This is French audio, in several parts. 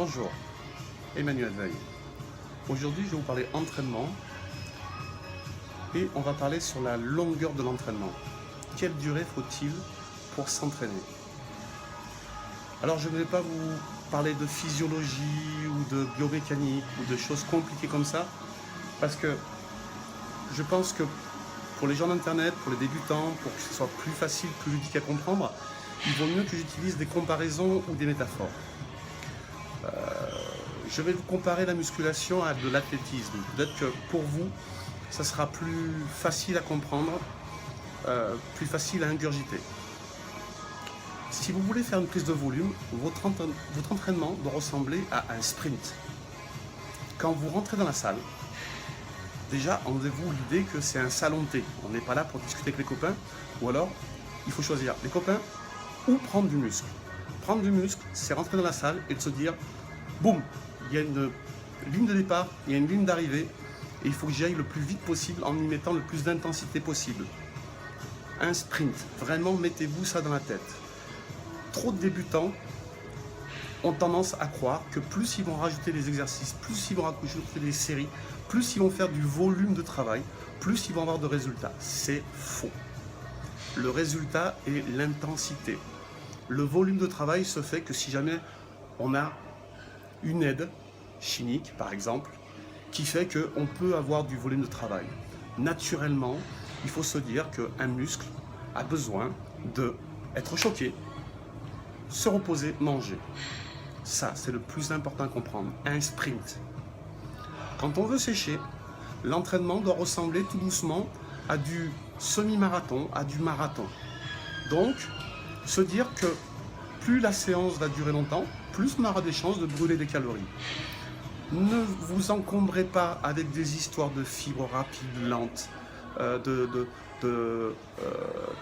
Bonjour, Emmanuel Veil. Aujourd'hui, je vais vous parler entraînement et on va parler sur la longueur de l'entraînement. Quelle durée faut-il pour s'entraîner? Alors, je ne vais pas vous parler de physiologie ou de biomécanique ou de choses compliquées comme ça, parce que je pense que pour les gens d'Internet, pour les débutants, pour que ce soit plus facile, plus ludique à comprendre, il vaut mieux que j'utilise des comparaisons ou des métaphores. Je vais vous comparer la musculation à de l'athlétisme. Peut-être que pour vous, ça sera plus facile à comprendre, plus facile à ingurgiter. Si vous voulez faire une prise de volume, votre entraînement doit ressembler à un sprint. Quand vous rentrez dans la salle, déjà, enlevez-vous l'idée que c'est un salon de thé. On n'est pas là pour discuter avec les copains, ou alors, il faut choisir les copains ou prendre du muscle. Prendre du muscle, c'est rentrer dans la salle et de se dire, boum, il y a une ligne de départ, il y a une ligne d'arrivée, et il faut que j'y aille le plus vite possible en y mettant le plus d'intensité possible. Un sprint, vraiment mettez-vous ça dans la tête. Trop de débutants ont tendance à croire que plus ils vont rajouter des exercices, plus ils vont rajouter des séries, plus ils vont faire du volume de travail, plus ils vont avoir de résultats. C'est faux. Le résultat est l'intensité. Le volume de travail se fait que si jamais on a une aide chimique, par exemple, qui fait qu'on peut avoir du volume de travail. Naturellement, il faut se dire qu'un muscle a besoin d'être choqué, se reposer, manger. Ça, c'est le plus important à comprendre. Un sprint. Quand on veut sécher, l'entraînement doit ressembler tout doucement à du semi-marathon, à du marathon. Donc, se dire que plus la séance va durer longtemps, plus on aura des chances de brûler des calories. Ne vous encombrez pas avec des histoires de fibres rapides, lentes,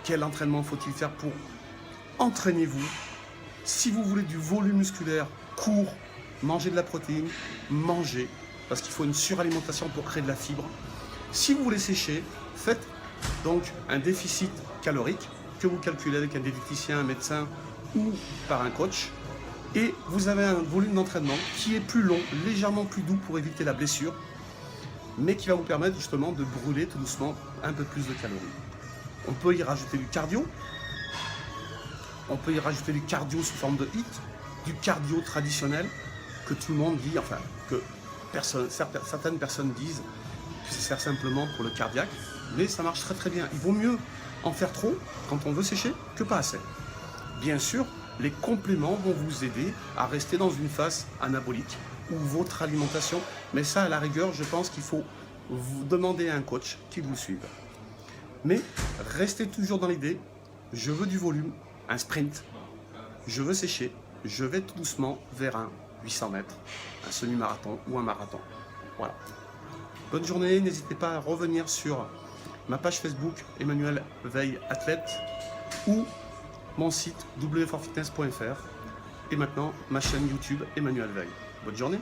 quel entraînement faut-il faire pour entraîner-vous. Si vous voulez du volume musculaire court, mangez de la protéine, mangez, parce qu'il faut une suralimentation pour créer de la fibre. Si vous voulez sécher, faites donc un déficit calorique que vous calculez avec un diététicien, un médecin ou par un coach. Et vous avez un volume d'entraînement qui est plus long, légèrement plus doux pour éviter la blessure, mais qui va vous permettre justement de brûler tout doucement un peu plus de calories. On peut y rajouter du cardio. On peut y rajouter du cardio sous forme de HIIT, du cardio traditionnel que tout le monde dit, enfin que certaines personnes disent que ça sert simplement pour le cardiaque, mais ça marche très très bien. Il vaut mieux en faire trop quand on veut sécher que pas assez. Bien sûr, les compléments vont vous aider à rester dans une phase anabolique ou votre alimentation, mais ça à la rigueur, je pense qu'il faut vous demander à un coach qui vous suive. Mais restez toujours dans l'idée, je veux du volume, un sprint, je veux sécher, je vais tout doucement vers un 800 mètres, un semi-marathon ou un marathon. Voilà. Bonne journée, n'hésitez pas à revenir sur ma page Facebook Emmanuel Veil Athlète ou mon site wforfitness.fr et maintenant ma chaîne YouTube Emmanuel Veil. Bonne journée.